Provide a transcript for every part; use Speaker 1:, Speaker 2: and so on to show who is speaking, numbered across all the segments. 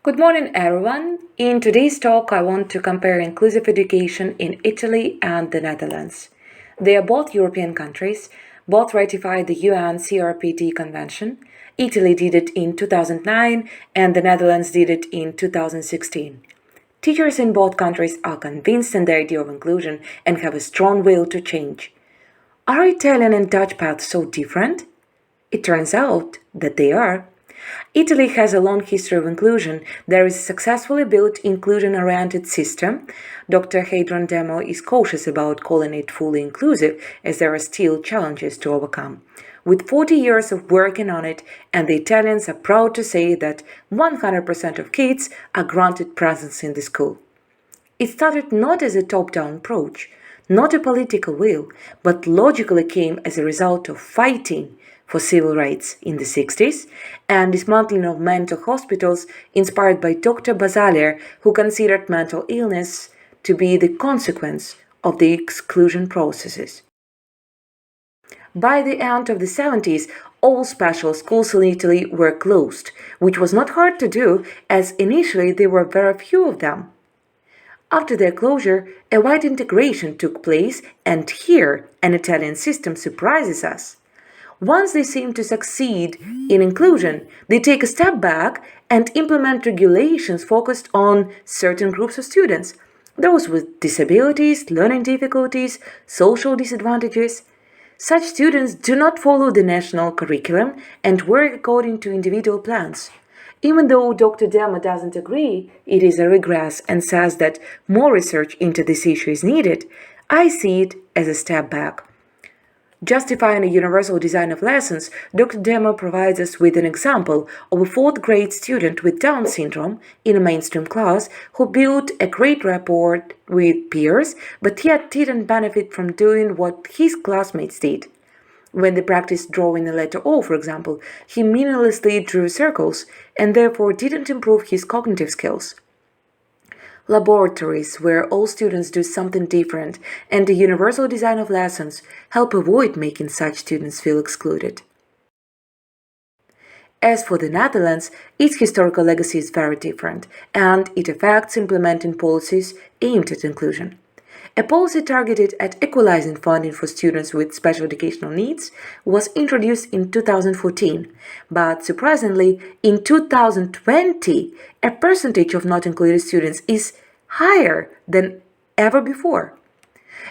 Speaker 1: Good morning, everyone. In today's talk, I want to compare inclusive education in Italy and the Netherlands. They are both European countries, both ratified the UN CRPD Convention. Italy did it in 2009 and the Netherlands did it in 2016. Teachers in both countries are convinced in the idea of inclusion and have a strong will to change. Are Italian and Dutch paths so different? It turns out that they are. Italy has a long history of inclusion. There is a successfully built inclusion-oriented system. Dr. Heidrun demo is cautious about calling it fully inclusive, as there are still challenges to overcome. With 40 years of working on it, and the Italians are proud to say that 100% of kids are granted presence in the school. It started not as a top-down approach, not a political will, but logically came as a result of fighting for civil rights in the 60s and dismantling of mental hospitals inspired by Dr. Basalier, who considered mental illness to be the consequence of the exclusion processes. By the end of the 70s, all special schools in Italy were closed, which was not hard to do as initially there were very few of them. After their closure, a wide integration took place, and here an Italian system surprises us. Once they seem to succeed in inclusion, they take a step back and implement regulations focused on certain groups of students, those with disabilities, learning difficulties, social disadvantages. Such students do not follow the national curriculum and work according to individual plans. Even though Dr. Demo doesn't agree it is a regress and says that more research into this issue is needed, I see it as a step back. Justifying a universal design of lessons, Dr. Demo provides us with an example of a fourth grade student with Down syndrome in a mainstream class who built a great rapport with peers, but yet didn't benefit from doing what his classmates did. When they practiced drawing the letter O, for example, he meaninglessly drew circles and therefore didn't improve his cognitive skills. Laboratories where all students do something different and the universal design of lessons help avoid making such students feel excluded. As for the Netherlands, its historical legacy is very different, and it affects implementing policies aimed at inclusion. A policy targeted at equalizing funding for students with special educational needs was introduced in 2014, but surprisingly, in 2020, a percentage of not included students is higher than ever before.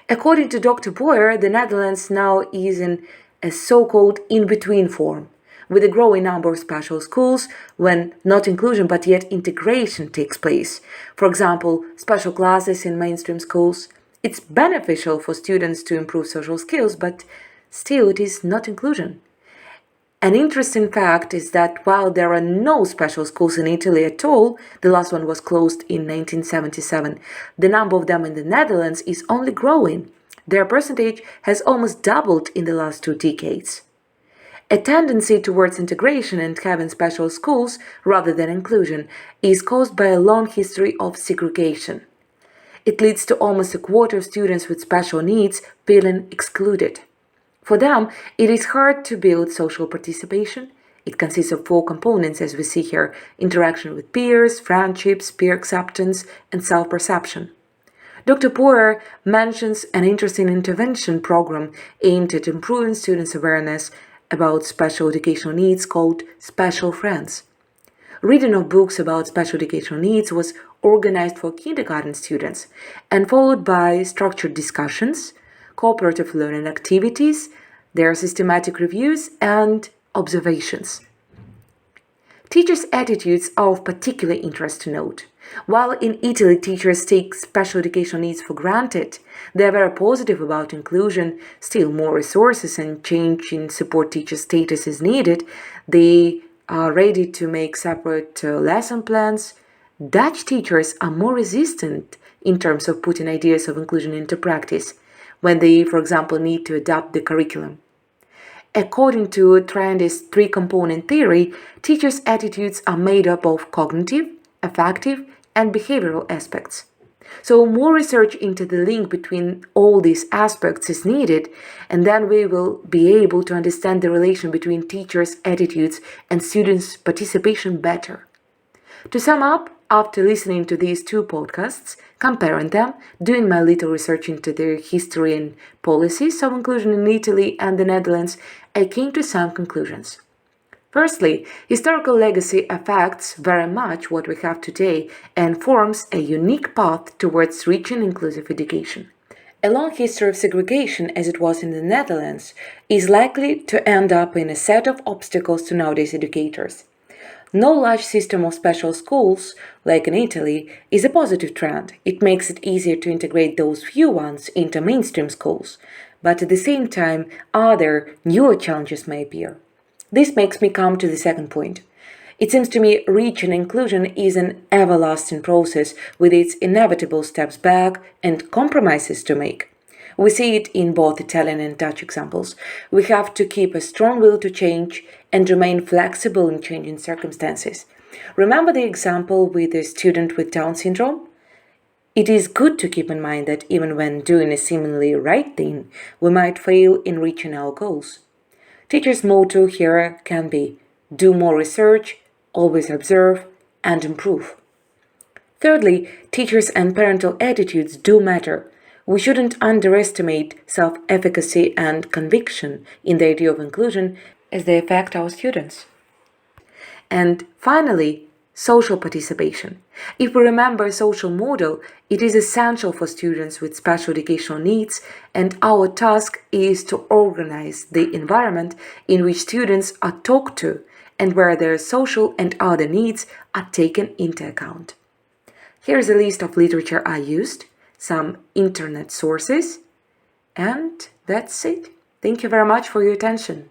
Speaker 1: According to Dr. Boer, the Netherlands now is in a so-called in-between form, with a growing number of special schools when not inclusion but yet integration takes place. For example, special classes in mainstream schools. It's beneficial for students to improve social skills, but still it is not inclusion. An interesting fact is that while there are no special schools in Italy at all, the last one was closed in 1977, the number of them in the Netherlands is only growing. Their percentage has almost doubled in the last 2 decades. A tendency towards integration and having special schools rather than inclusion is caused by a long history of segregation. It leads to almost a quarter of students with special needs feeling excluded. For them, it is hard to build social participation. It consists of 4 components, as we see here: interaction with peers, friendships, peer acceptance, and self-perception. Dr. Boer mentions an interesting intervention program aimed at improving students' awareness about special educational needs called Special Friends. Reading of books about special educational needs was organized for kindergarten students and followed by structured discussions, cooperative learning activities, their systematic reviews, and observations. Teachers' attitudes are of particular interest to note. While in Italy teachers take special educational needs for granted, they are very positive about inclusion, still more resources and change in support teacher status is needed. They are ready to make separate lesson plans. Dutch teachers are more resistant in terms of putting ideas of inclusion into practice when they, for example, need to adapt the curriculum. According to Trandis' 3-component theory, teachers' attitudes are made up of cognitive, affective, and behavioral aspects. So more research into the link between all these aspects is needed, and then we will be able to understand the relation between teachers' attitudes and students' participation better. To sum up, after listening to these two podcasts, comparing them, doing my little research into their history and policies of inclusion in Italy and the Netherlands, I came to some conclusions. Firstly, historical legacy affects very much what we have today and forms a unique path towards rich and inclusive education. A long history of segregation, as it was in the Netherlands, is likely to end up in a set of obstacles to nowadays educators. No large system of special schools, like in Italy, is a positive trend. It makes it easier to integrate those few ones into mainstream schools, but at the same time, other, newer challenges may appear. This makes me come to the second point. It seems to me reach and inclusion is an everlasting process with its inevitable steps back and compromises to make. We see it in both Italian and Dutch examples. We have to keep a strong will to change and remain flexible in changing circumstances. Remember the example with the student with Down syndrome? It is good to keep in mind that even when doing a seemingly right thing, we might fail in reaching our goals. Teachers' motto here can be do more research, always observe, and improve. Thirdly, teachers' and parental attitudes do matter. We shouldn't underestimate self-efficacy and conviction in the idea of inclusion as they affect our students. And finally, social participation. If we remember a social model, it is essential for students with special educational needs, and our task is to organize the environment in which students are talked to and where their social and other needs are taken into account. Here is a list of literature I used, some internet sources, and that's it. Thank you very much for your attention.